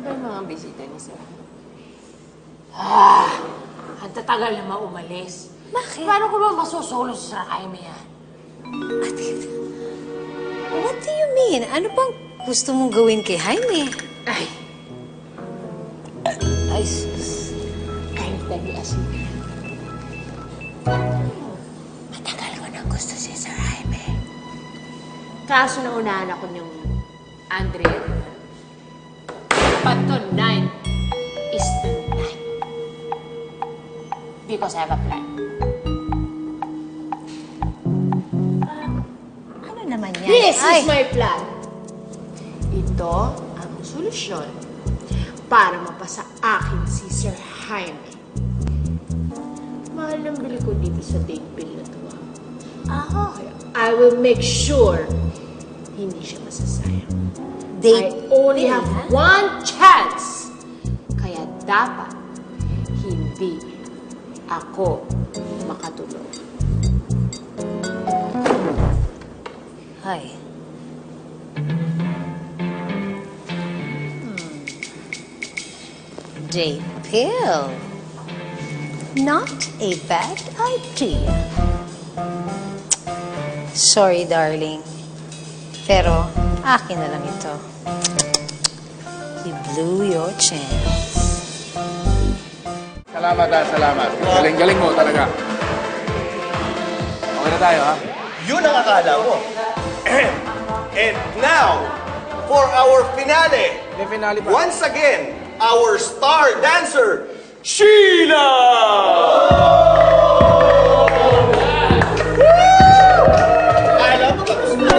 ba yung mga bisita ni Sir? Ang tatagal na maumalis. Bakit? Paano ko ba masusolo si Sir Jaime yan? What do you mean? Ano bang gusto mong gawin kay Jaime? Ay, sus. Kahit tabi asin. Matagal ko nang gusto si Sir Jaime. Kaso naunahan ako niyong Andre. But tonight is the night. Because I have a plan. Ano naman yan? This is my plan. Ito ang solusyon para mapasa akin si Sir Jaime. Mahal ng bili ko dito sa date bill na to. Kaya I will make sure hindi siya masasayang. I only have one chance. Kaya dapat hindi ako makatulog. Ay. Date pill. Not a bad idea. Sorry, darling. Pero, akin na lang ito. You blew your chance. Salamat salamat. Galing-galing mo talaga. Okay na tayo, ha? Yun ang akala mo. And now, for our finale. May finale pa. Once again, our star dancer, Sheila! Alam mo ba gusto mo?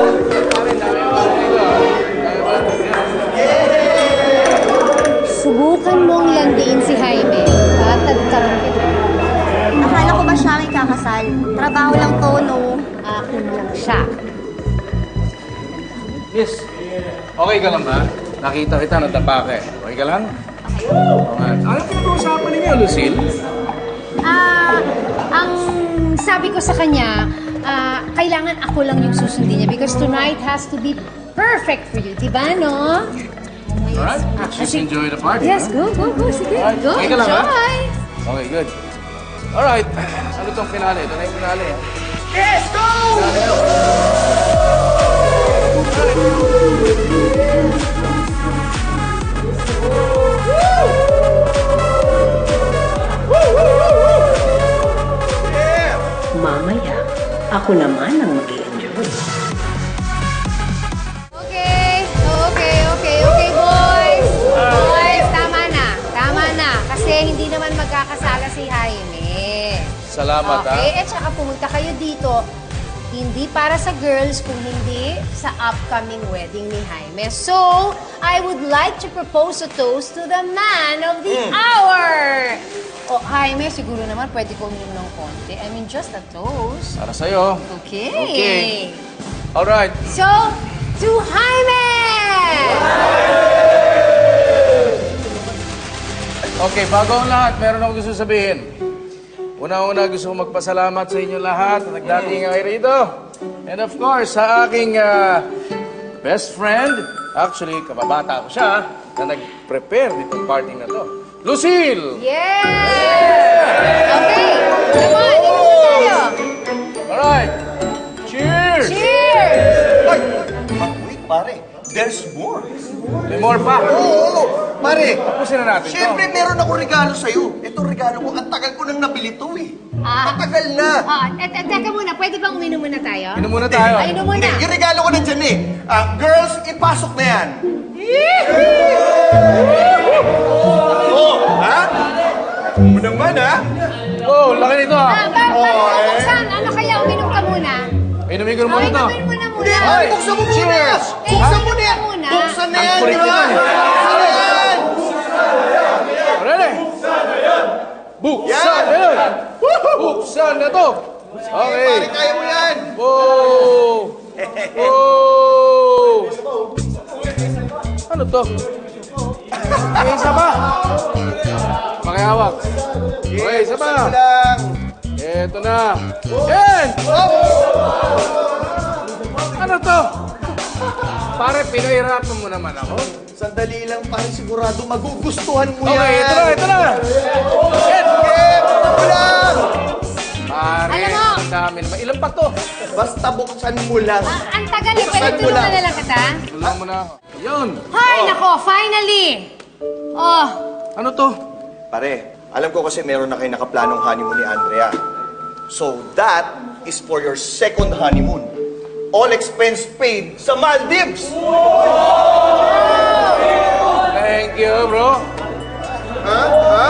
Subukan mong landiin si Jaime. Tatagtarang kita. Akala ko ba siya may kakasal? Trabaho lang to, no? Akin lang siya. Miss, okay ka lang ba? Nakita kita, natapa ka eh. Okay ka lang? Okay. Ano pinag-uusapan ninyo, Lucille? Ang sabi ko sa kanya, kailangan ako lang yung susundin niya because tonight has to be perfect for you. Diba, no? Alright, let's just enjoy the party. Yes, huh? go. Sige, Alright, go. okay ka lang, ha? Enjoy. Okay, good. Alright, ano tong finale? Ito na yung finale. Yes, go! Mamaya, ako naman ang mag-i-enjoy. Okay, boys. Boys, tama na. Kasi hindi naman magkakasala si Jaime. Salamat, ha? Okay, at saka pumunta kayo dito, hindi para sa girls, kung hindi sa upcoming wedding ni Jaime. So, I would like to propose a toast to the man of the hour. Oh, Jaime, siguro naman pwede ko uminom ng konti. I mean, just a toast. Para sa'yo. Okay. Okay. Alright. So, to Jaime! Okay, bago ang lahat, meron ako gusto sabihin. Una-una, gusto ko magpasalamat sa inyo lahat na nagdating kayo rito. And of course, sa aking best friend, actually, kababata ko siya, na nag-prepare nitong party na to. Lucille! Yeah! Okay, come on, inom na tayo. Alright! Cheers! Cheers! Ay! Wait, pare. There's more. May more pa. Oo. Pare, Tapusin na natin siyempre to. meron ako regalo sa'yo. Ito regalo ko. Ang tagal ko nang nabili to eh. Matagal na. Teka muna, pwede bang uminom muna tayo? Inom muna tayo. Ay, inom muna. Hindi, yung regalo ko nandyan eh. Girls, ipasok na yan. Oh, ha? Mo naman, ha? Oh, laki nito ah. Buksan, ano kaya uminom ka muna? Inumin ko muna to. Inumin mo na muna. Ay, buksan mo muna. Cheers! Buksan mo na yan. Muna. Buksan na Ang yan, kulit di ba? nito eh. Buksan na yan. Ready? Buksan na yun! Buksan na to! Okay. Pare, kaya mo yan. Oh! Oh! Ano to? May isa pa! Pakihawak. Okay, isa pa. Buksan mo lang. Eto na. Yan! Ano to? pare, pinahirapan mo naman ako. Sandali lang, pare. Sigurado magugustuhan mo Okay, yan. ito na. Shit! Buksan mo lang. Pare, Alam mo. ang dami naman. Ilan pa to? Basta buksan mo lang. Ang tagal eh. Pwede Buksan mo tulungan lang. na lang kita? Tulungan mo na ako. Yun. Hay, nako, finally! Oh, Ano to? Pare, alam ko kasi meron na kayo nakaplanong honeymoon ni Andrea. So that is for your second honeymoon. All expense paid sa Maldives. Thank you, bro. Ha?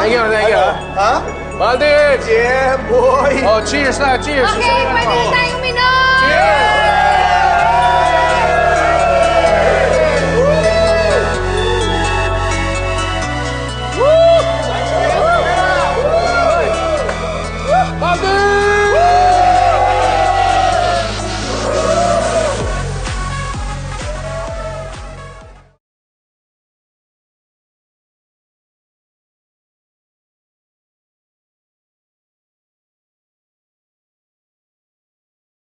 Thank you. Ha? Maldives! Yeah, boy. Oh, cheers na, cheers. okay, pwede na tayong minom!